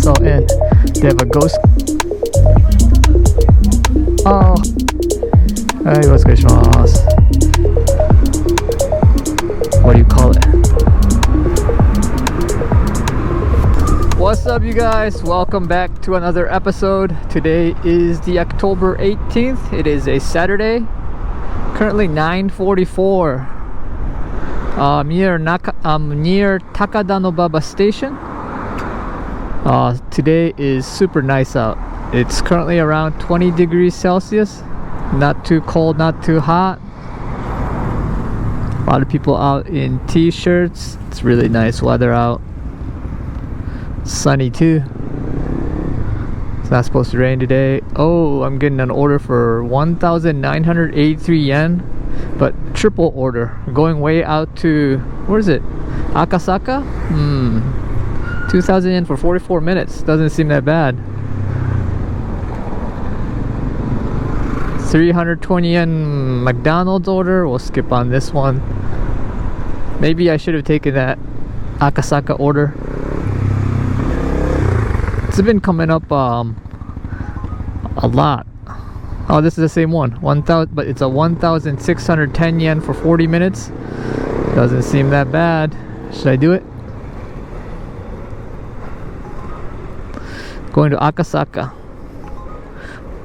vessel in. They have a ghost. Oh, hey, what's going on? What do you call it? What's up, you guys? Welcome back to another episode. Today is the October 18th. It is a Saturday. Currently 9:44. Near Takadanobaba Station. Today is super nice out. It's currently around 20 degrees Celsius. Not too cold, not too hot. A lot of people out in t-shirts. It's really nice weather out. Sunny too. It's not supposed to rain today. Oh, I'm getting an order for 1,983 yen, but triple order. Going way out to, where is it? Akasaka? 2,000 yen for 44 minutes. Doesn't seem that bad. 320 yen McDonald's order. We'll skip on this one. Maybe I should have taken that Akasaka order. It's been coming up a lot. Oh, this is the same one. 1,000, but it's a 1,610 yen for 40 minutes. Doesn't seem that bad. Should I do it? Going to Akasaka.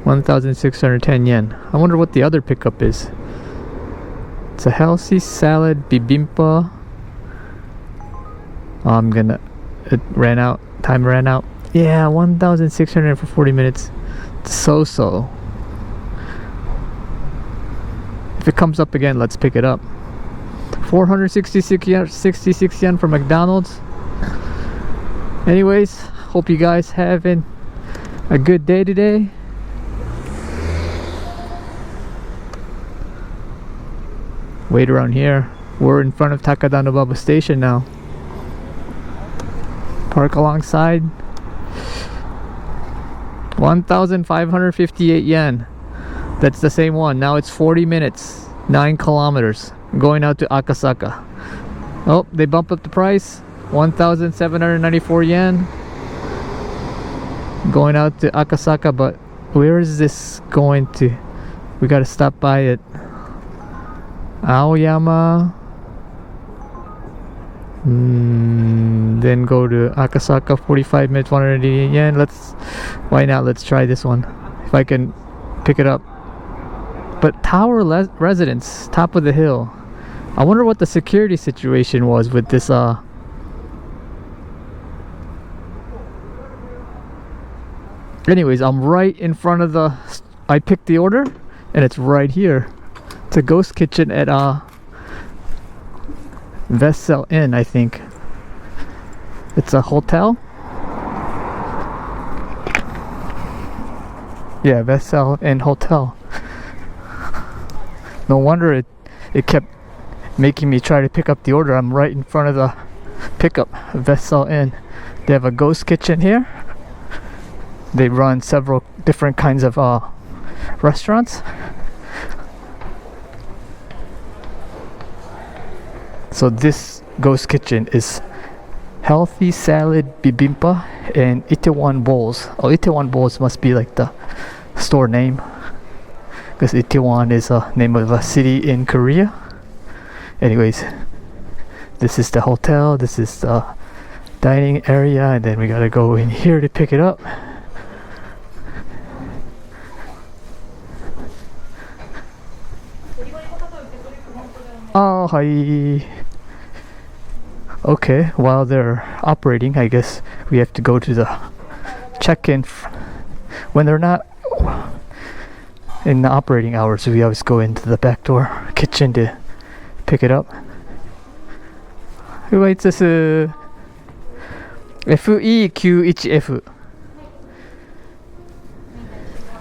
1,610 yen. I wonder what the other pickup is. It's a healthy salad bibimpa. Oh, it ran out. Time ran out. Yeah, 1,600 for 40 minutes. So. If it comes up again, let's pick it up. 466 yen, 66 yen for McDonald's. Anyways, hope you guys having a good day today. Wait around here. We're in front of Takadanobaba Station now. Park alongside. 1,558 yen. That's the same one. Now it's 40 minutes, 9 kilometers. Going out to Akasaka. Oh, they bumped up the price. 1,794 yen. Going out to Akasaka, but where is this going to? We gotta stop by it. Aoyama. Then go to Akasaka, 45 minutes, 180 yen. Why not? Let's try this one. If I can pick it up. But Tower Residence, top of the hill. I wonder what the security situation was with this. Anyways, I'm right in front of the. I picked the order, and it's right here. It's a ghost kitchen at Vessel Inn, I think. It's a hotel. Yeah, Vessel Inn Hotel. No wonder it kept making me try to pick up the order. I'm right in front of the pickup, Vessel Inn. They have a ghost kitchen here. They run several different kinds of restaurants. So this ghost kitchen is healthy salad bibimpa and Itaewon bowls. Oh, Itaewon bowls must be like the store name, because Itaewon is a name of a city in Korea. Anyways, this is the hotel. This is the dining area, and then we gotta go in here to pick it up. Oh, hi. Okay, while they're operating, I guess we have to go to the check-in. When they're not in the operating hours, we always go into the back door kitchen to pick it up. Wait, this is FE91F.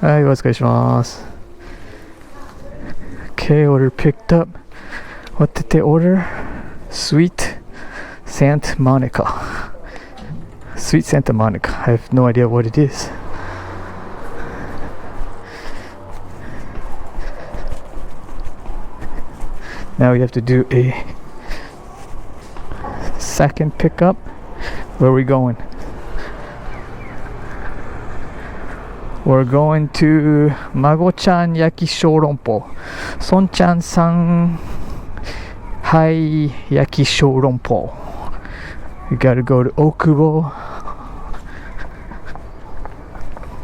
Hi, what's going on? Okay, order picked up. What did they order? Sweet Santa Monica. Sweet Santa Monica. I have no idea what it is. Now we have to do a second pickup. Where are we going? We're going to Mago-chan Yaki Shorompo. Son-chan San Hai Yaki Shorompo. We gotta go to Okubo.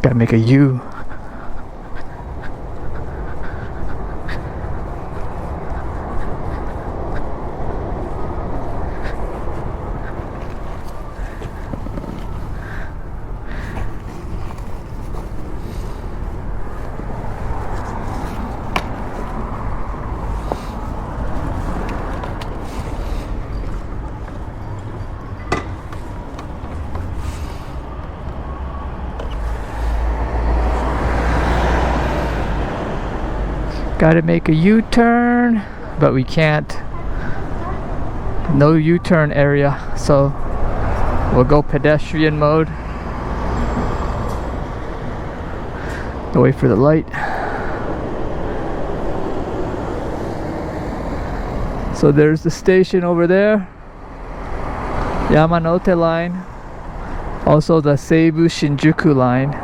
Gotta make a U. Gotta make a U-turn, but we can't. No U-turn area, so we'll go pedestrian mode. Wait for the light. So there's the station over there, Yamanote line, also the Seibu Shinjuku line.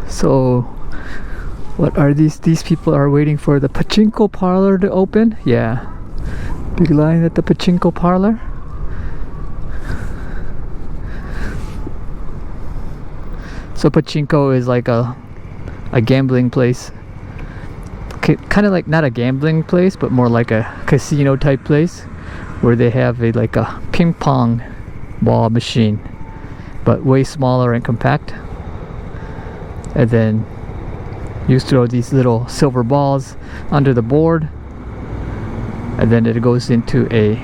So what are these people are waiting for the Pachinko parlor to open. Yeah, big line at the Pachinko parlor. So Pachinko is like a gambling place, kind of like not a gambling place but more like a casino type place, where they have like a ping pong ball machine but way smaller and compact. And then you throw these little silver balls under the board, and then it goes into a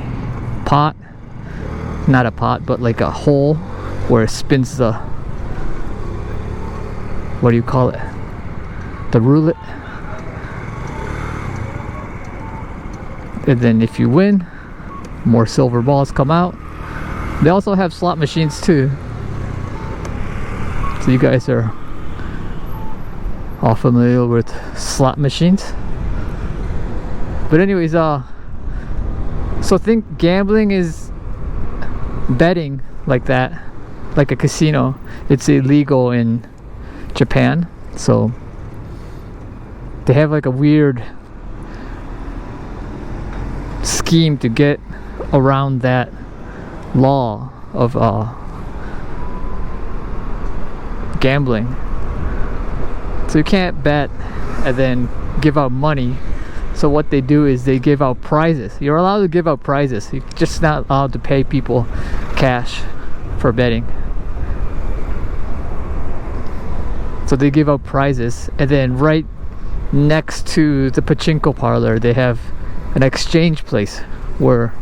pot, not a pot but like a hole where it spins the, what do you call it, the roulette. And then if you win, more silver balls come out. They also have slot machines too, so you guys are all familiar with slot machines. But anyways, so think gambling is betting like that, like a casino. It's illegal in Japan, so they have like a weird scheme to get around that law of gambling. So you can't bet and then give out money. So what they do is they give out prizes. You're allowed to give out prizes. You're just not allowed to pay people cash for betting. So they give out prizes, and then right next to the Pachinko parlor they have an exchange place where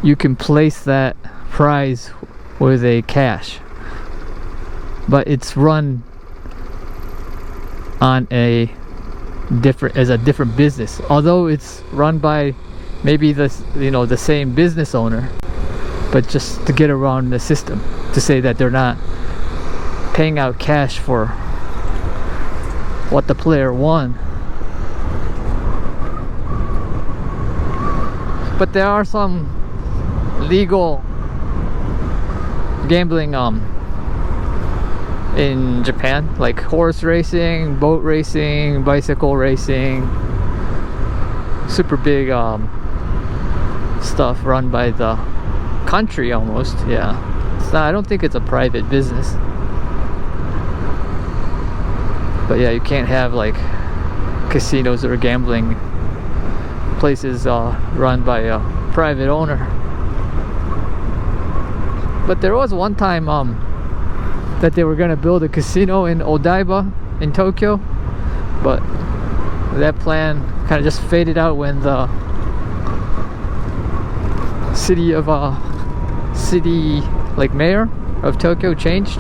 you can place that prize with a cash. But it's run on a different business, although it's run by maybe the same business owner, but just to get around the system, to say that they're not paying out cash for what the player won. But there are some legal gambling in Japan, like horse racing, boat racing, bicycle racing, super big stuff run by the country almost. Yeah, it's not, I don't think it's a private business, but yeah, you can't have like casinos or gambling places run by a private owner. But there was one time that they were gonna build a casino in Odaiba in Tokyo, but that plan kind of just faded out when the city like mayor of Tokyo changed.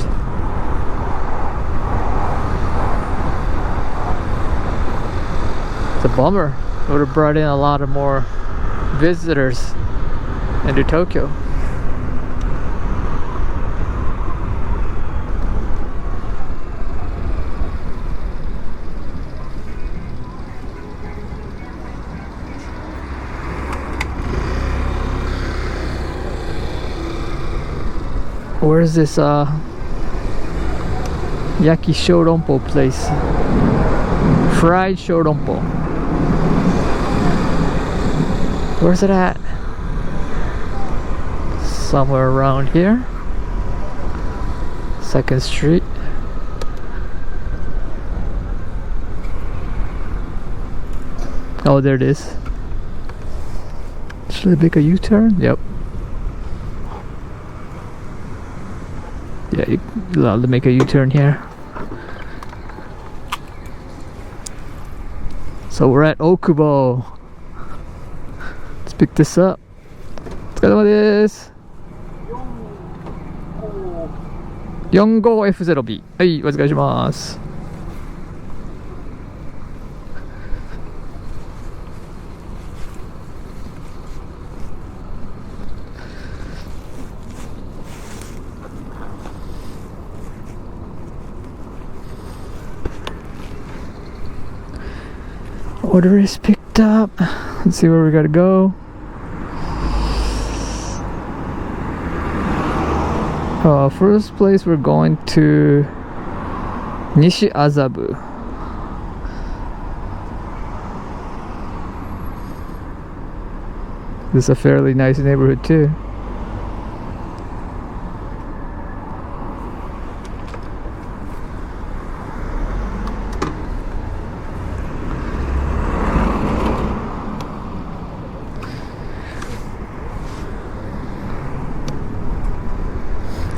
It's a bummer. It would have brought in a lot of more visitors into Tokyo. Where's this yaki shorompo place? Fried shorompo. Where's it at? Somewhere around here. 2nd Street. Oh, there it is. Should I make a U-turn? Yep. Yeah, you're allowed to make a U-turn here. So we're at Okubo. Let's pick this up. お疲れ様です。45F0B。はい、お願いします。Order is picked up. Let's see where we gotta go. First place we're going to Nishi-Azabu. This is a fairly nice neighborhood too.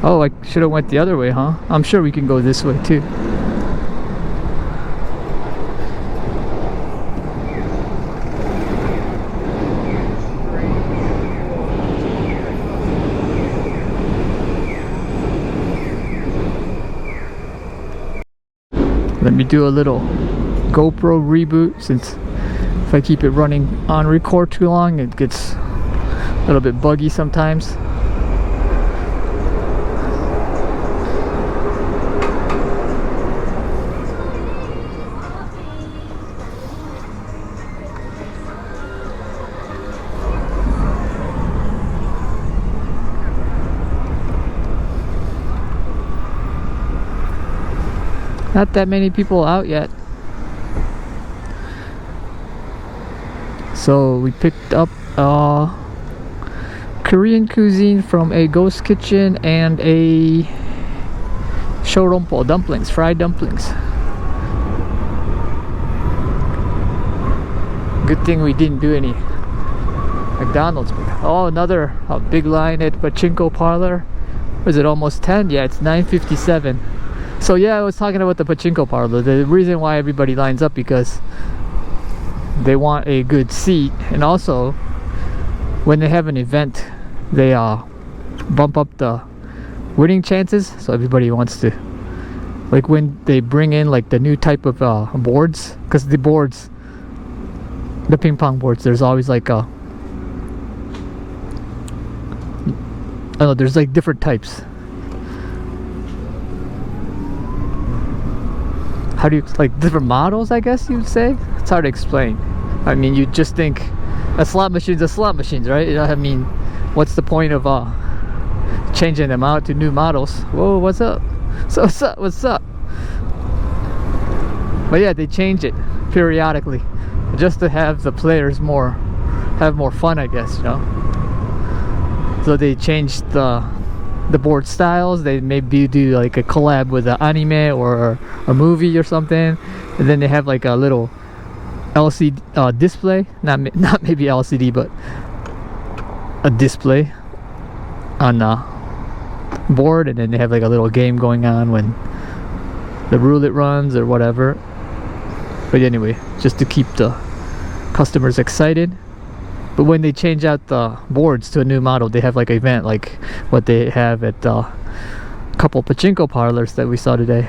Oh, I should have went the other way, huh? I'm sure we can go this way too. Let me do a little GoPro reboot, since if I keep it running on record too long, it gets a little bit buggy sometimes. Not that many people out yet. So we picked up Korean cuisine from a ghost kitchen and a shorompo dumplings, fried dumplings. Good thing we didn't do any McDonald's. Oh, another big line at Pachinko parlor. Was it almost 10? Yeah, it's 9:57. So yeah, I was talking about the Pachinko parlor. The reason why everybody lines up, because they want a good seat, and also when they have an event, they bump up the winning chances. So everybody wants to, like when they bring in like the new type of boards, because the boards, the ping pong boards, there's always like I don't know, there's like different types. How do you, like different models, I guess you'd say? It's hard to explain. I mean, you just think a slot machine's a slot machine, right? You know, I mean, what's the point of changing them out to new models? Whoa, what's up? So what's up? But yeah, they change it periodically just to have the players have more fun, I guess, you know. So they changed the board styles. They maybe do like a collab with an anime or a movie or something, and then they have like a little LCD display, not maybe LCD, but a display on the board, and then they have like a little game going on when the roulette runs or whatever. But anyway, just to keep the customers excited. But when they change out the boards to a new model, they have like an event like what they have at a couple pachinko parlors that we saw today.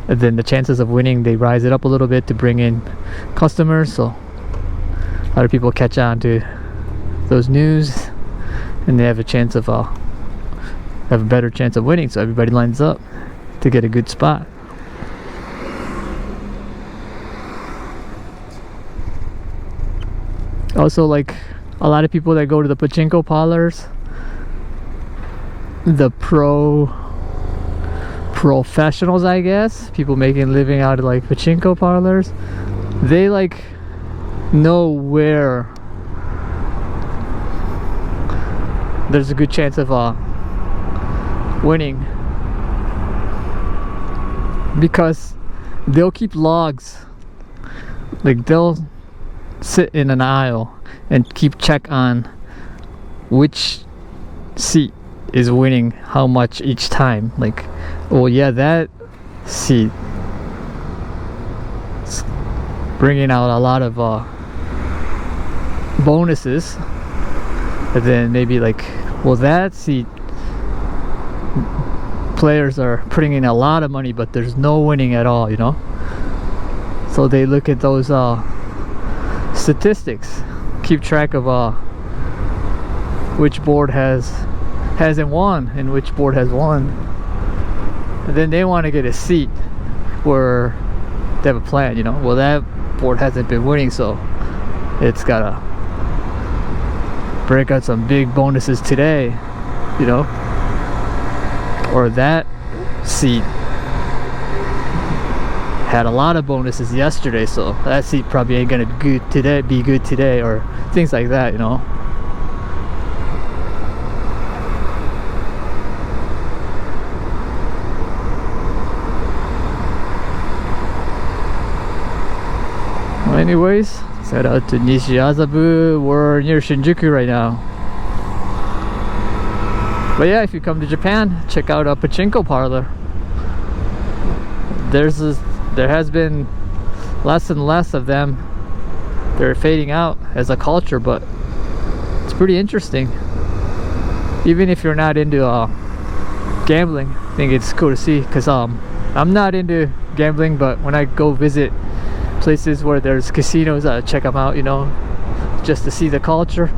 And then the chances of winning, they rise it up a little bit to bring in customers, so a lot of people catch on to those news, and they have a chance of have a better chance of winning, so everybody lines up to get a good spot. Also, like a lot of people that go to the pachinko parlors, the professionals, I guess, people making a living out of like pachinko parlors, they like know where there's a good chance of winning, because they'll keep logs. Like they'll sit in an aisle and keep check on which seat is winning how much each time. Like, oh yeah, that seat is bringing out a lot of bonuses, and then maybe like, well, that seat players are putting in a lot of money but there's no winning at all, you know. So they look at those statistics, keep track of which board hasn't won and which board has won, and then they want to get a seat where they have a plan, you know. Well, that board hasn't been winning, so it's gotta break out some big bonuses today, you know. Or that seat had a lot of bonuses yesterday, so that seat probably ain't gonna be good today, or things like that, you know. Well, anyways, shout out to Nishi-Azabu. We're near Shinjuku right now. But yeah, if you come to Japan, check out a pachinko parlor. There has been less and less of them. They're fading out as a culture, but it's pretty interesting. Even if you're not into gambling, I think it's cool to see, because I'm not into gambling, but when I go visit places where there's casinos, I check them out, you know, just to see the culture.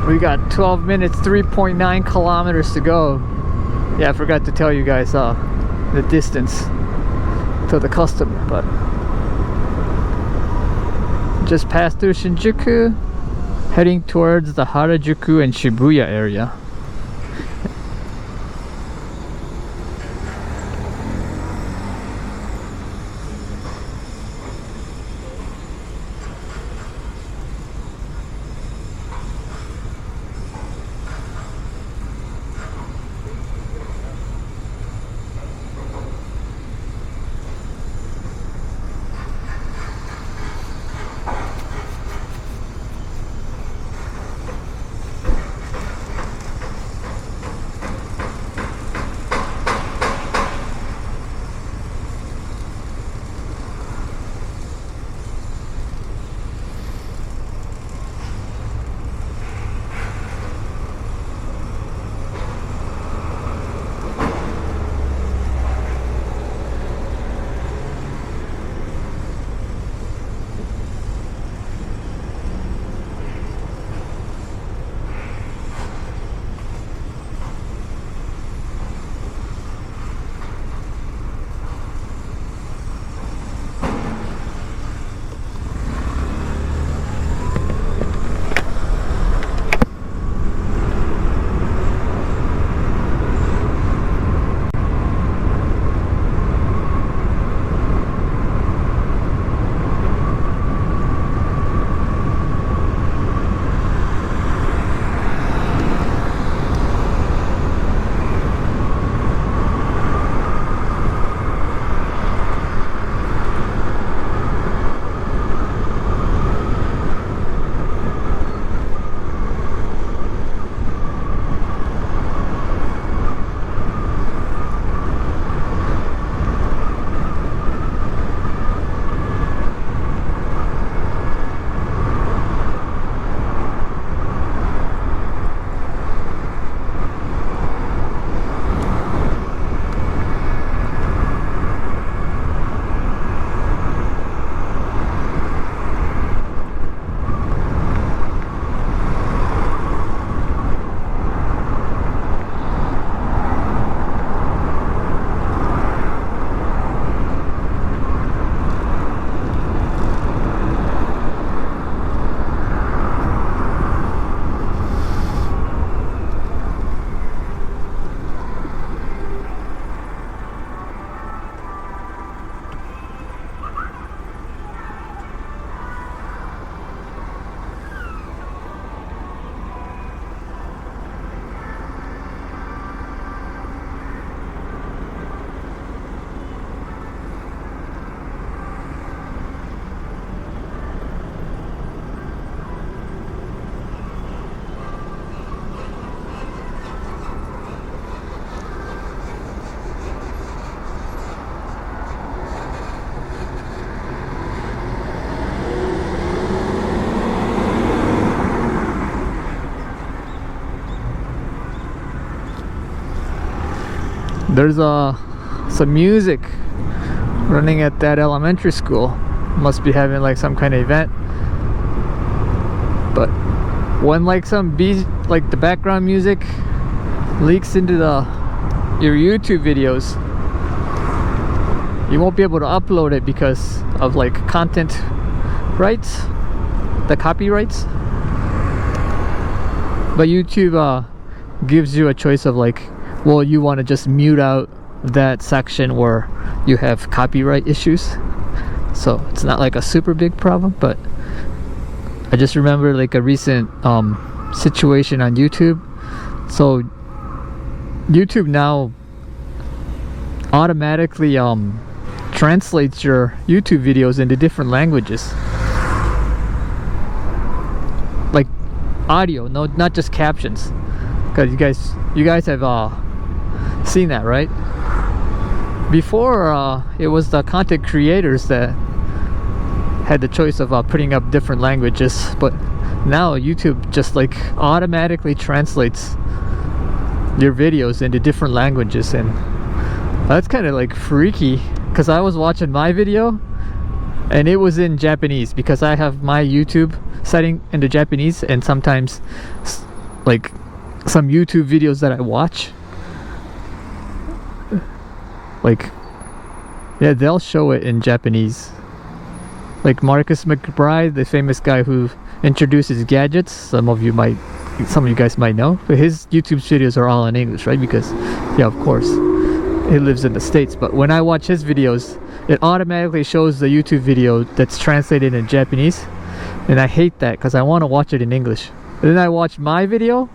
We got 12 minutes, 3.9 kilometers to go. Yeah, I forgot to tell you guys the distance to the customer, but just passed through Shinjuku, heading towards the Harajuku and Shibuya area. There's some music running at that elementary school. Must be having like some kind of event. But when like like the background music leaks into your YouTube videos, you won't be able to upload it because of like content rights, the copyrights. But YouTube gives you a choice of like, well, you want to just mute out that section where you have copyright issues. So it's not like a super big problem, but I just remember like a recent situation on YouTube. So YouTube now automatically translates your YouTube videos into different languages, like audio, no, not just captions. Because you guys have seen that, right? Before it was the content creators that had the choice of putting up different languages, but now YouTube just like automatically translates your videos into different languages, and that's kind of like freaky. Because I was watching my video and it was in Japanese, because I have my YouTube setting into Japanese, and sometimes like some YouTube videos that I watch, Like, yeah, they'll show it in Japanese. Like Marcus McBride, the famous guy who introduces gadgets. Some of you guys might know. But his YouTube videos are all in English, right? Because, yeah, of course, he lives in the States. But when I watch his videos, it automatically shows the YouTube video that's translated in Japanese. And I hate that because I want to watch it in English. But then I watched my video,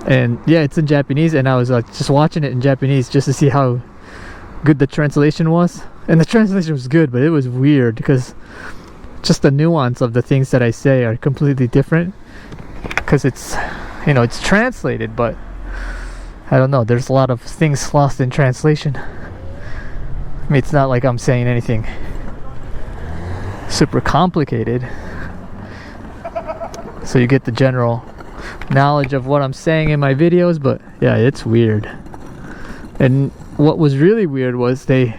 and yeah, it's in Japanese. And I was just watching it in Japanese just to see how good the translation was. And the translation was good, but it was weird because just the nuance of the things that I say are completely different, because it's, you know, it's translated, but I don't know, there's a lot of things lost in translation. I mean, it's not like I'm saying anything super complicated, so you get the general knowledge of what I'm saying in my videos, but yeah, it's weird. And what was really weird was they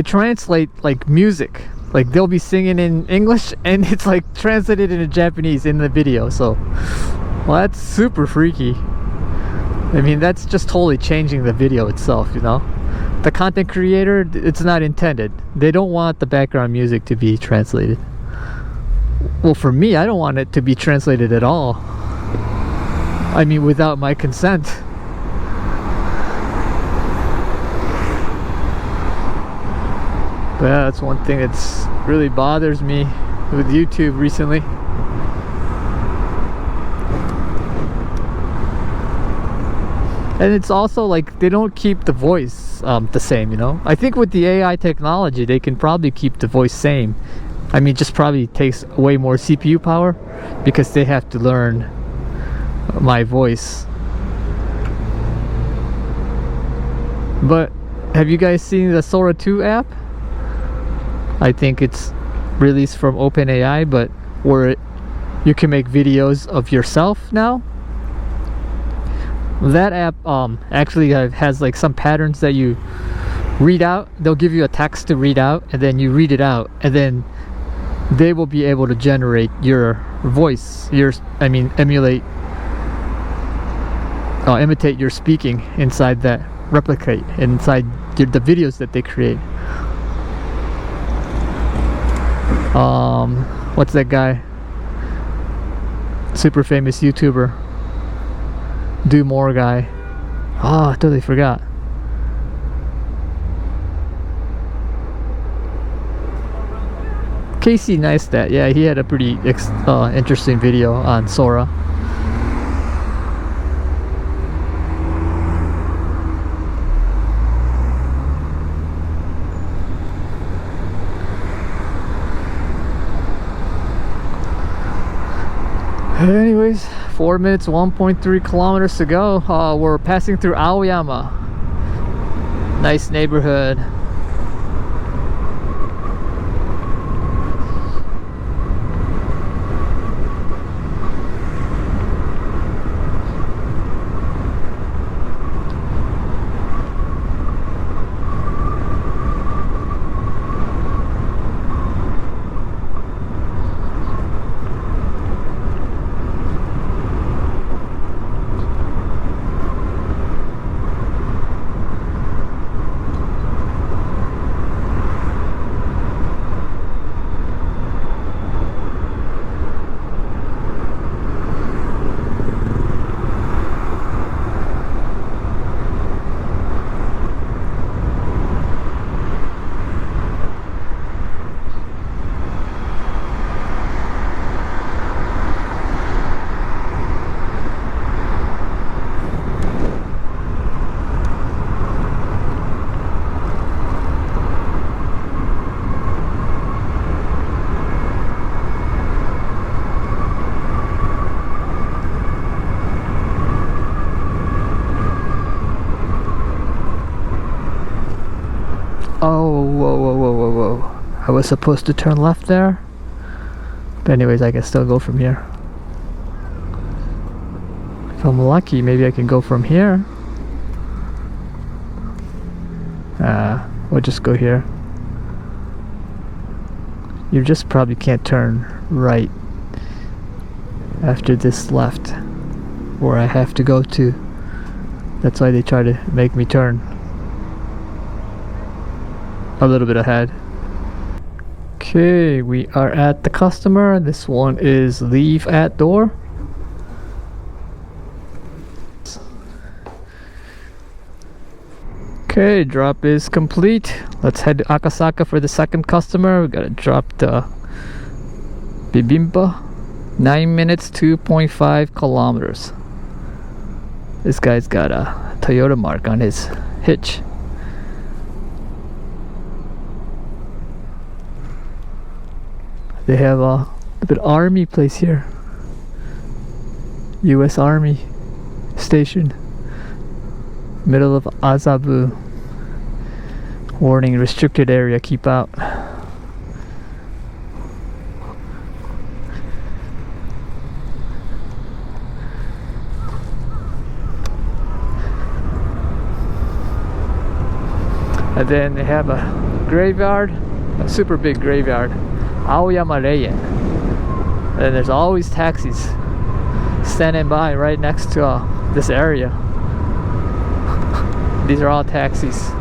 translate like music. Like they'll be singing in English and it's like translated into Japanese in the video. So, well, that's super freaky. I mean, that's just totally changing the video itself, you know. The content creator, it's not intended. They don't want the background music to be translated. Well, for me, I don't want it to be translated at all. I mean, without my consent. But yeah, that's one thing that's really bothers me with YouTube recently. And it's also like they don't keep the voice the same, you know. I think with the AI technology, they can probably keep the voice same. I mean, just probably takes way more CPU power because they have to learn my voice. But have you guys seen the Sora 2 app? I think it's released from OpenAI, but where you can make videos of yourself now. That app actually has like some patterns that you read out. They'll give you a text to read out, and then you read it out, and then they will be able to generate your voice. Imitate your speaking inside that, replicate inside the videos that they create. What's that guy? Super famous YouTuber. Do More guy. Oh, I totally forgot. Casey Neistat. Yeah, he had a pretty interesting video on Sora. Anyways, 4 minutes, 1.3 kilometers to go. We're passing through Aoyama. Nice neighborhood. Oh, whoa. I was supposed to turn left there. But anyways, I can still go from here. If I'm lucky, maybe I can go from here. We'll just go here. You just probably can't turn right after this left, where I have to go to. That's why they try to make me turn. a little bit ahead. Okay, we are at the customer. This one is leave at door. Okay, drop is complete. Let's head to Akasaka for the second customer. We gotta drop the bibimpa. 9 minutes, 2.5 kilometers. This guy's got a Toyota mark on his hitch. They have a bit army place here. US Army station. Middle of Azabu. Warning, restricted area, keep out. And then they have a graveyard, a super big graveyard, Aoyama Reien. And there's always taxis standing by right next to this area. These are all taxis.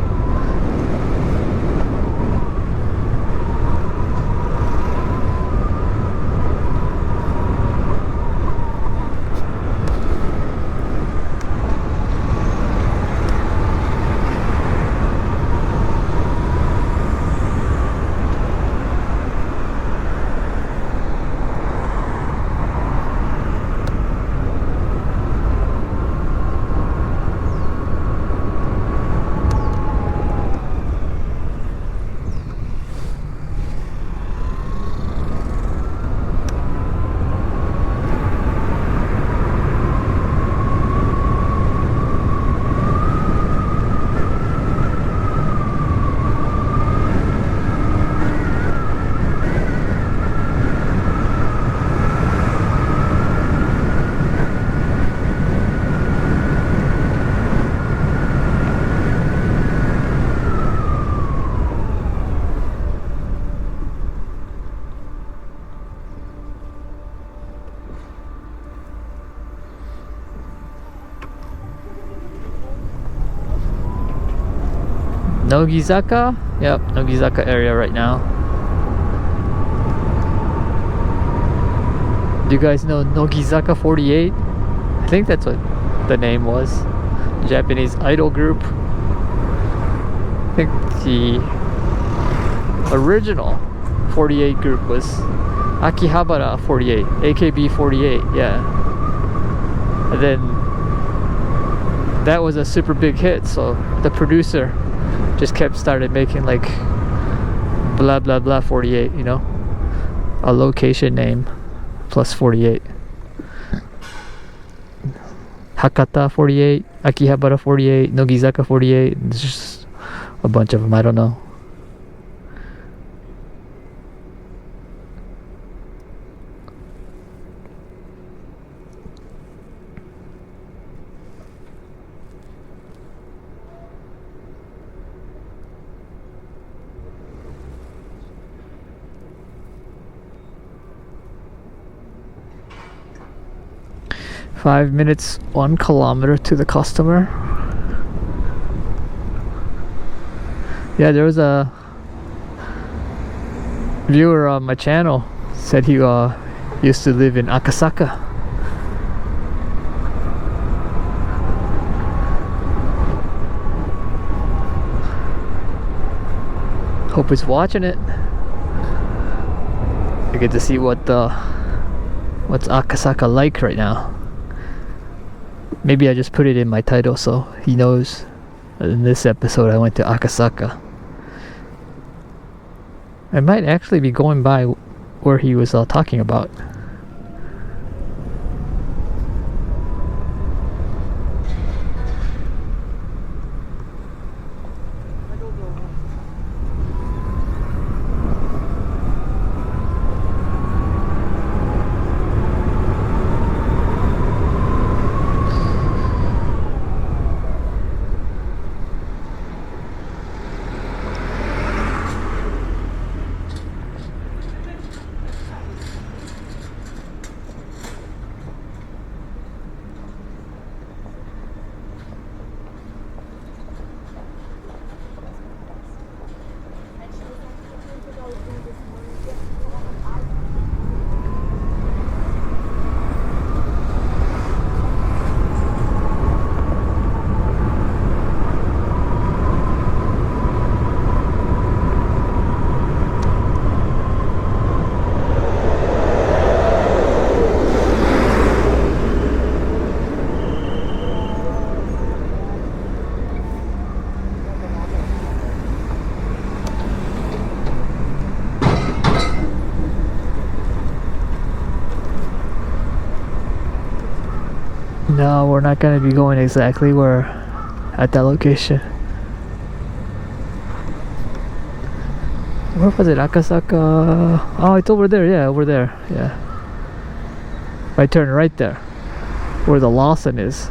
Nogizaka? Yep, Nogizaka area right now. Do you guys know Nogizaka 48? I think that's what the name was. Japanese idol group. I think the original 48 group was Akihabara 48, AKB 48, yeah. And then that was a super big hit, so the producer just started making like blah blah blah 48, you know, a location name plus 48. Hakata 48, Akihabara 48, Nogizaka 48. There's just a bunch of them, I don't know. Five minutes, 1 kilometer to the customer. Yeah, there was a viewer on my channel said he used to live in Akasaka. Hope he's watching it. I get to see what's Akasaka like right now. Maybe I just put it in my title so he knows. In this episode I went to Akasaka. I might actually be going by where he was talking about. we're not gonna be going exactly where at that location. Where was it? Akasaka. Oh, it's over there. Yeah, over there. Yeah. I turn right there, where the Lawson is.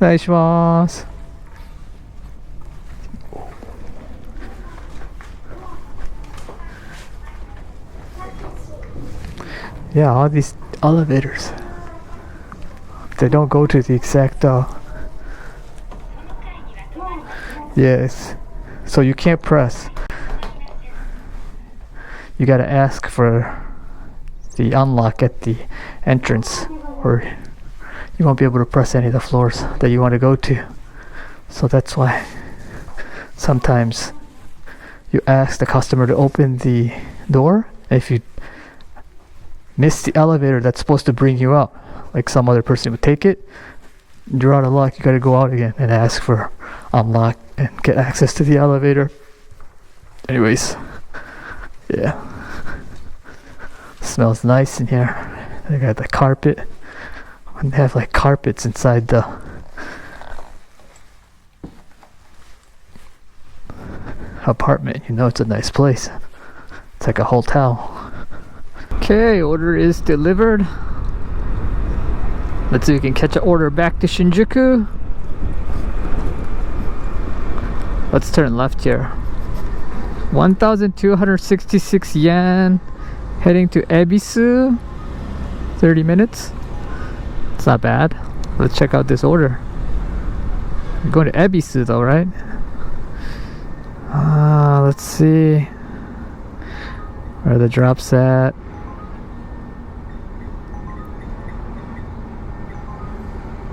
Onegaishimasu. Yeah, all these elevators, they don't go to the exact yes, so you can't press. You gotta ask for the unlock at the entrance, or you won't be able to press any of the floors that you want to go to. So that's why sometimes you ask the customer to open the door. If you miss the elevator that's supposed to bring you up, like some other person would take it, you're out of luck. You gotta go out again and ask for unlock and get access to the elevator. Anyways, yeah, smells nice in here. They got the carpet. And they have like carpets inside the apartment. You know, it's a nice place. It's like a hotel. Okay, order is delivered. Let's see if we can catch an order back to Shinjuku. Let's turn left here. 1,266 yen. Heading to Ebisu. 30 minutes. It's not bad. Let's check out this order. We're going to Ebisu though, right? Let's see where the drop's at.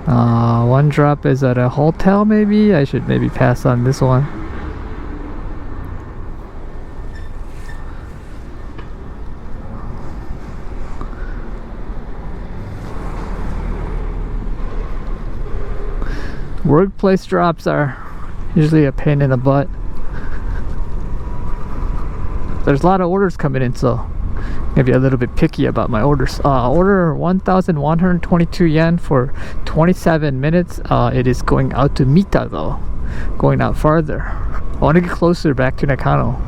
One drop is at a hotel maybe. I should maybe pass on this one. Workplace drops are usually a pain in the butt. There's a lot of orders coming in, so maybe a little bit picky about my orders. Order 1,122 yen for 27 minutes. It is going out to Mita though, going out farther. I want to get closer back to Nakano,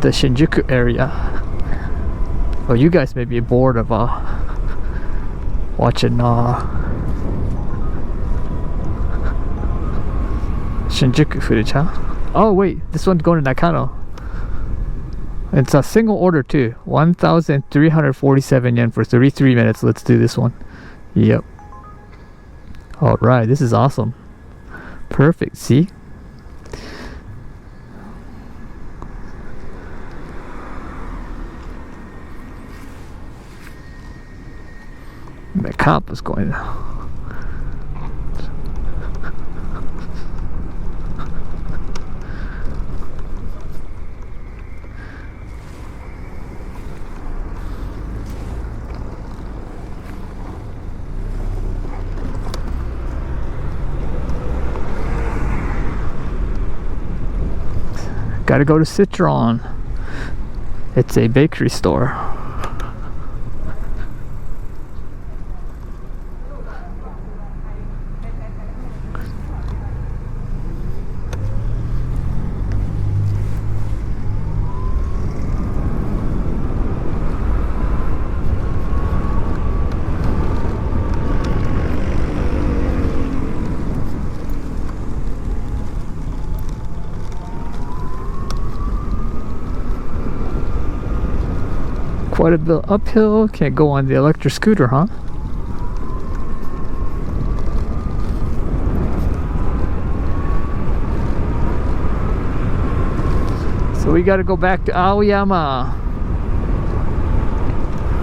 the Shinjuku area. Oh, you guys may be bored of watching Shinjuku footage, huh? Oh wait, this one's going to Nakano. It's a single order too. 1,347 yen for 33 minutes. Let's do this one. Yep. Alright, this is awesome. Perfect, see? My cop is going now. Gotta go to Citron. It's a bakery store. Quite a bit uphill. Can't go on the electric scooter, huh? So we gotta go back to Aoyama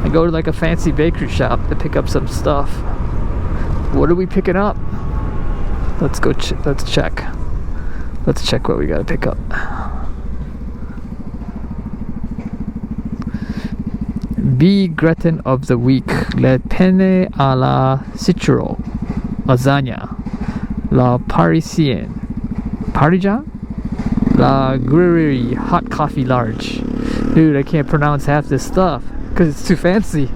and go to like a fancy bakery shop to pick up some stuff. What are we picking up? Let's go let's check. Let's check what we gotta pick up. B gratin of the week: le penne alla citro, lasagna, la parisienne, Parisian, la grillerie hot coffee large. Dude, I can't pronounce half this stuff because it's too fancy.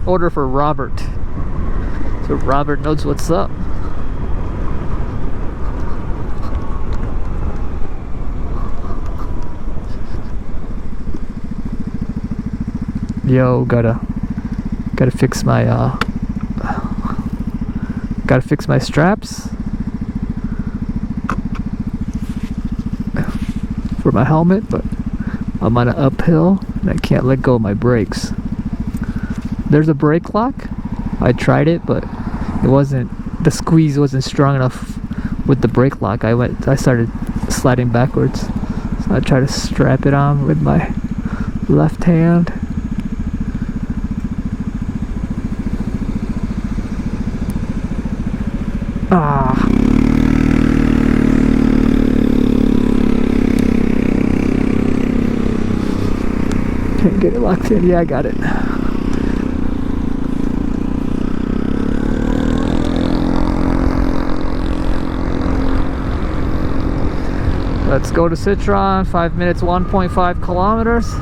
Order for Robert, so Robert knows what's up. Yo, gotta fix my straps for my helmet, but I'm on an uphill and I can't let go of my brakes. There's a brake lock. I tried it, but the squeeze wasn't strong enough with the brake lock. I started sliding backwards, so I tried to strap it on with my left hand. Can't get it locked in. Yeah, I got it. Let's go to Citron. 5 minutes, 1.5 kilometers.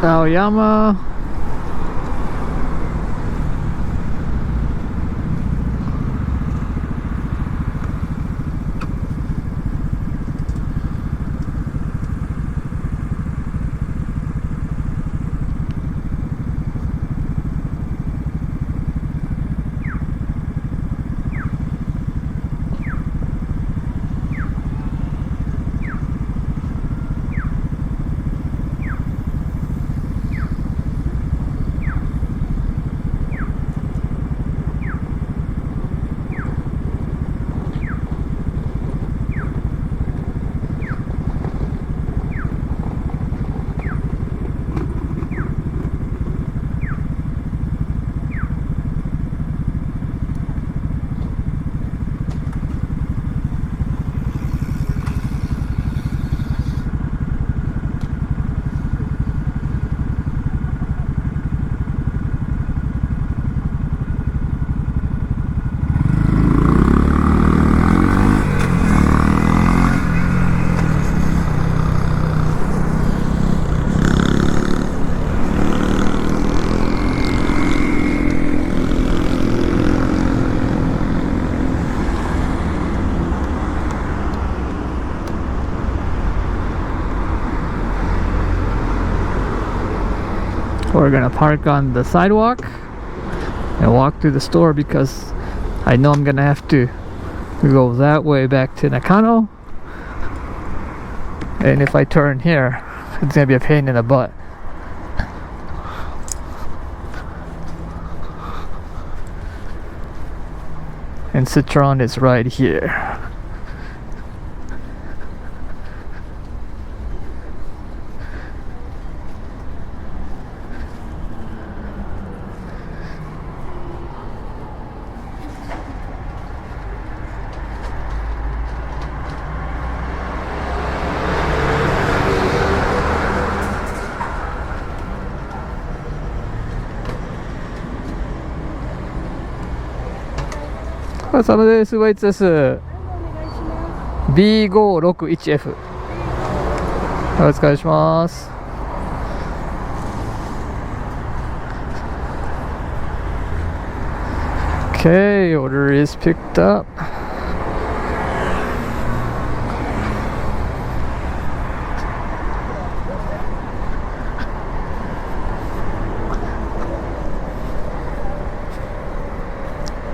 Aoyama. We're gonna park on the sidewalk and walk through the store because I know I'm gonna have to go that way back to Nakano, and if I turn here it's gonna be a pain in the butt. And Citron is right here.お疲れ様です。ウェイツです。B561F。お疲れします。Okay, order is picked up.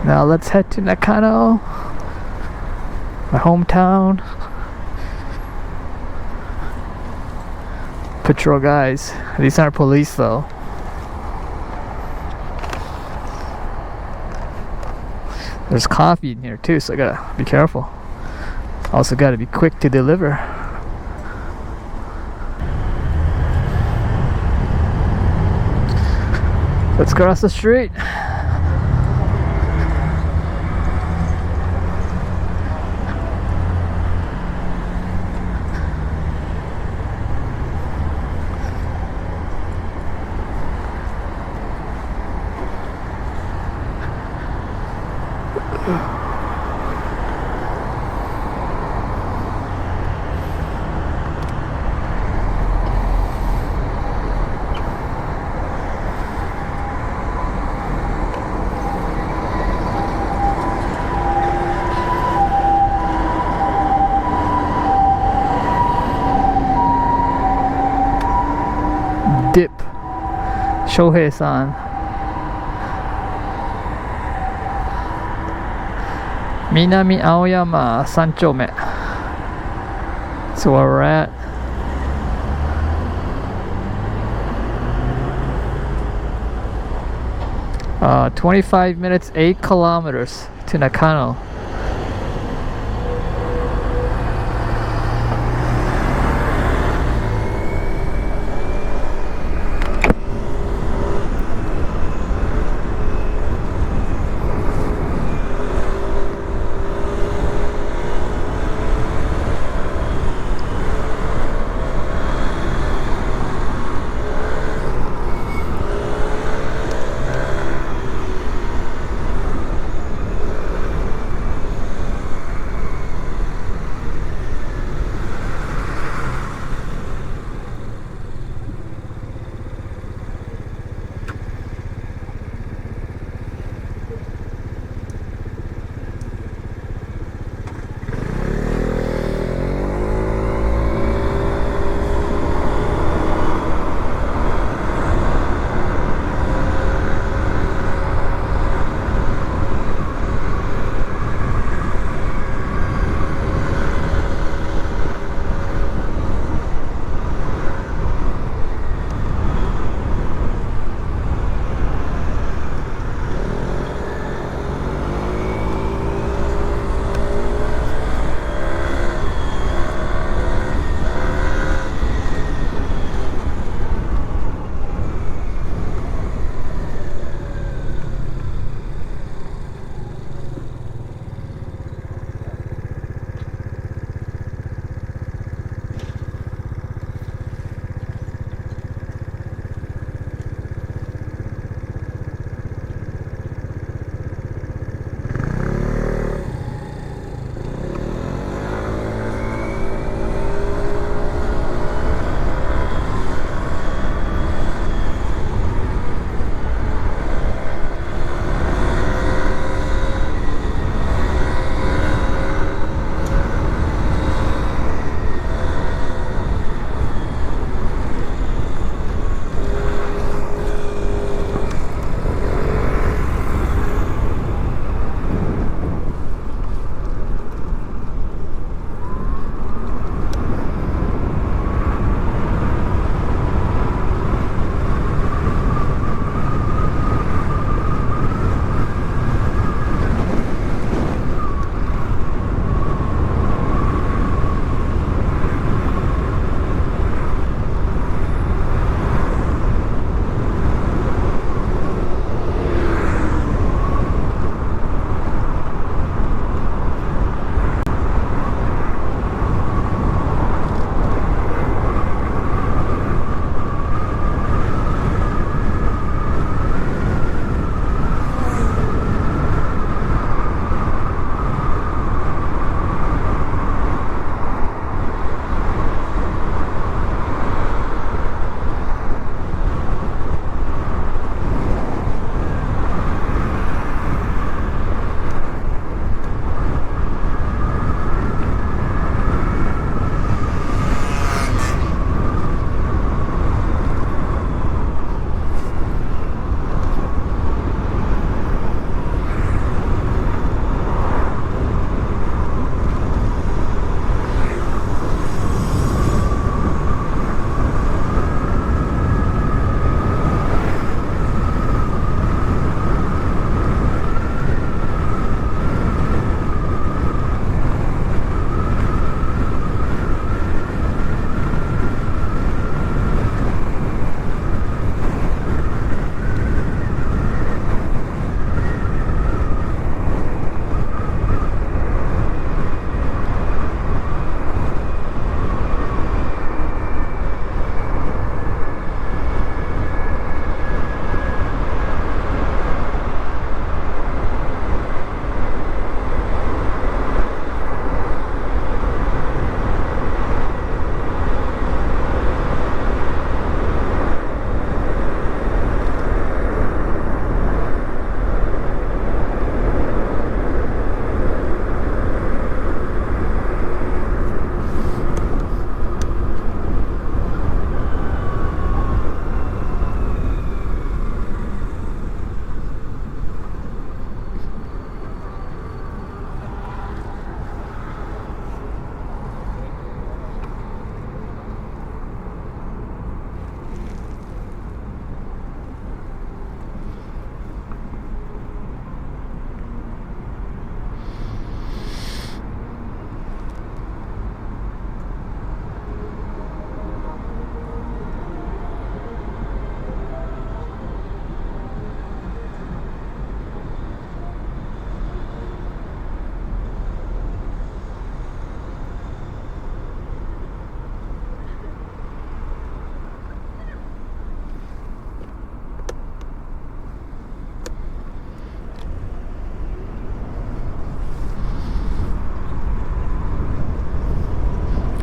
Now let's head to Nakano, my hometown. Patrol guys. These aren't police though. There's coffee in here too, so I gotta be careful. Also gotta be quick to deliver. Let's cross the street. Dip Shohei-san. Minami Aoyama 3丁目. That's where we're at. Uh, 25 minutes, 8 kilometers to Nakano.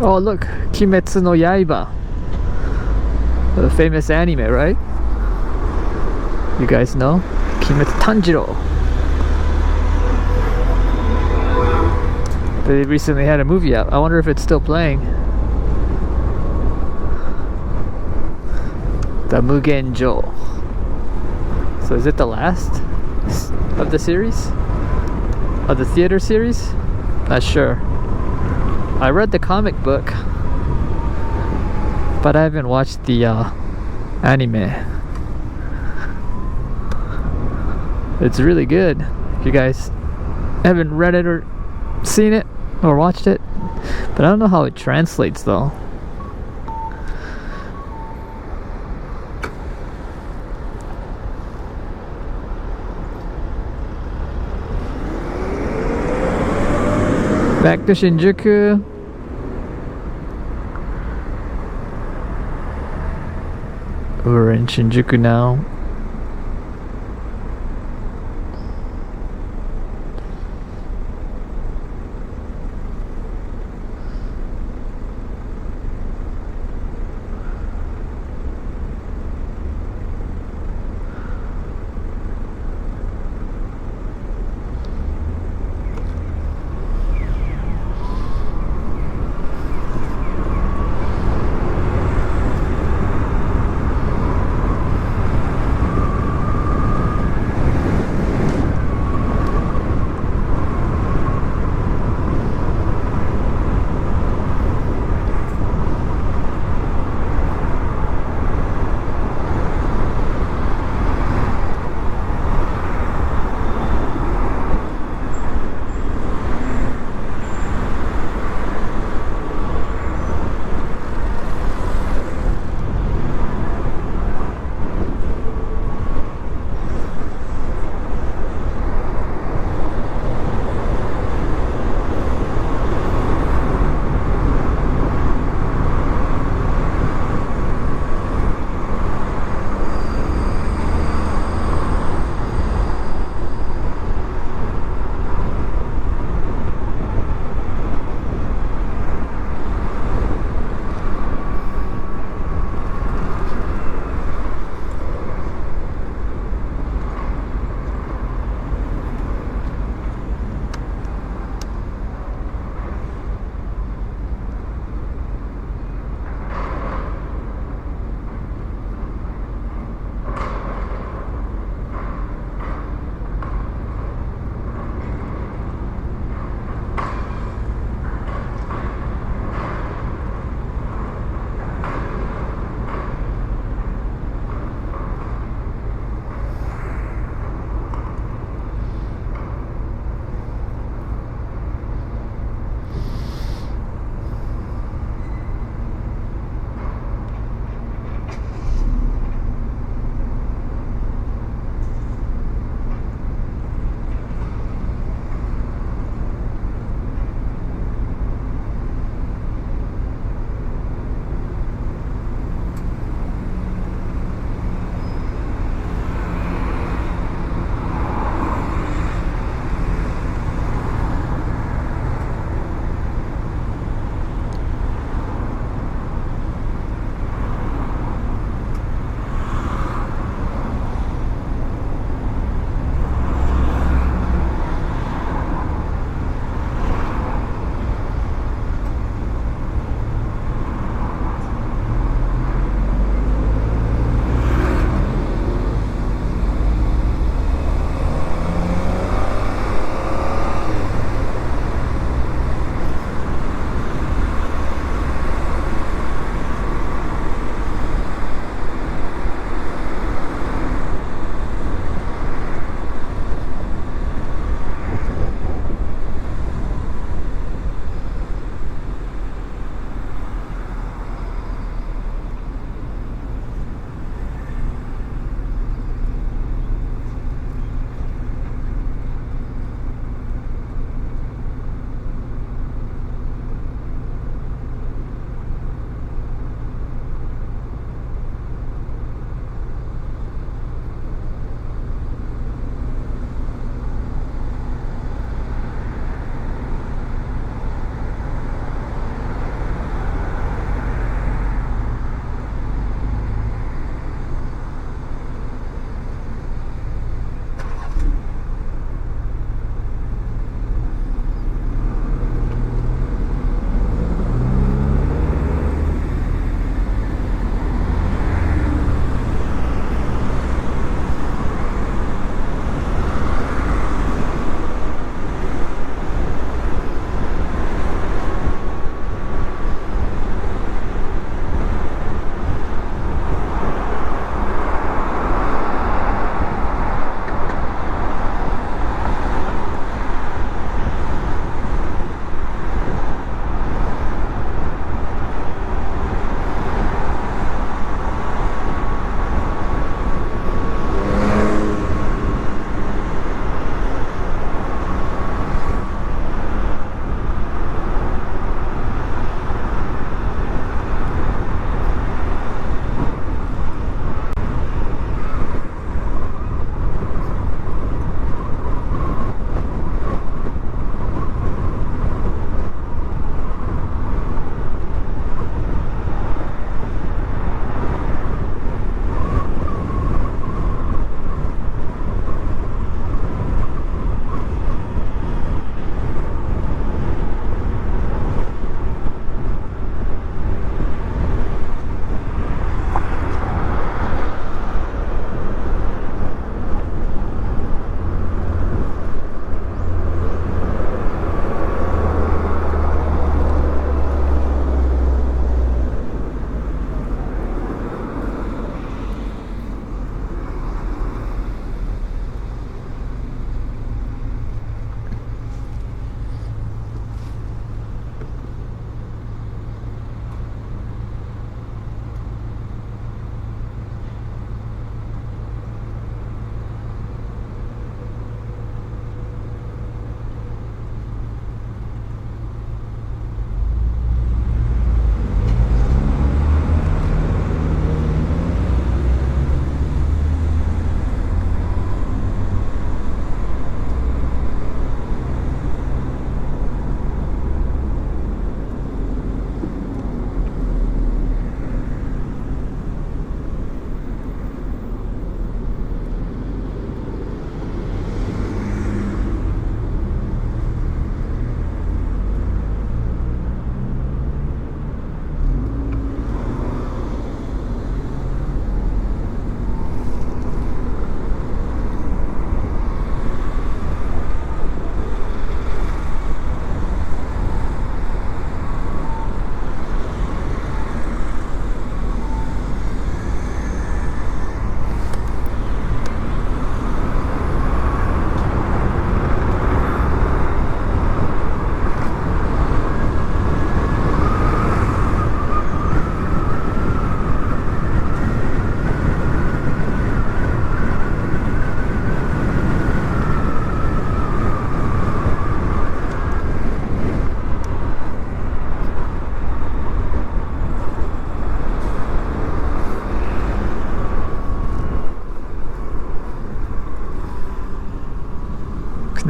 Oh look, Kimetsu no Yaiba. The famous anime, right? You guys know? Kimetsu Tanjiro. They recently had a movie out. I wonder if it's still playing. The Mugenjo. So is it the last of the series? Of the theater series? Not sure. I read the comic book, but I haven't watched the anime. It's really good. If you guys haven't read it or seen it or watched it, but I don't know how it translates though. Back to Shinjuku. We're in Shinjuku now.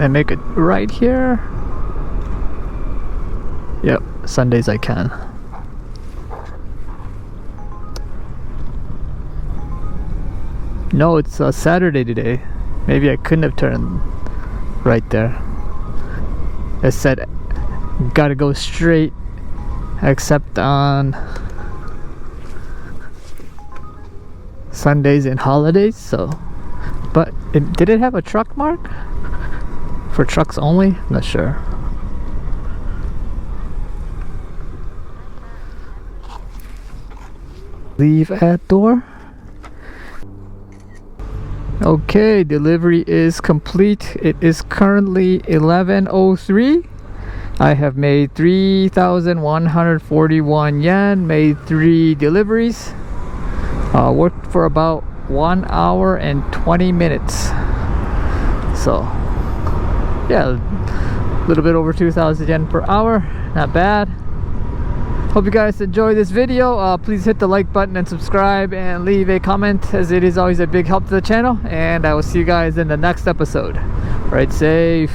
and make it right here. Yep, Sundays I can. No, it's Saturday today. Maybe I couldn't have turned right there. It said gotta go straight except on Sundays and holidays. So, but did it have a truck mark for trucks only? I'm not sure. Leave at door. Okay, delivery is complete. It is currently 11:03. I have made 3,141 yen, made 3 deliveries. Worked for about 1 hour and 20 minutes. So, yeah, a little bit over 2,000 yen per hour. Not bad. Hope you guys enjoy this video. Please hit the like button and subscribe and leave a comment, as it is always a big help to the channel. And I will see you guys in the next episode. Ride safe.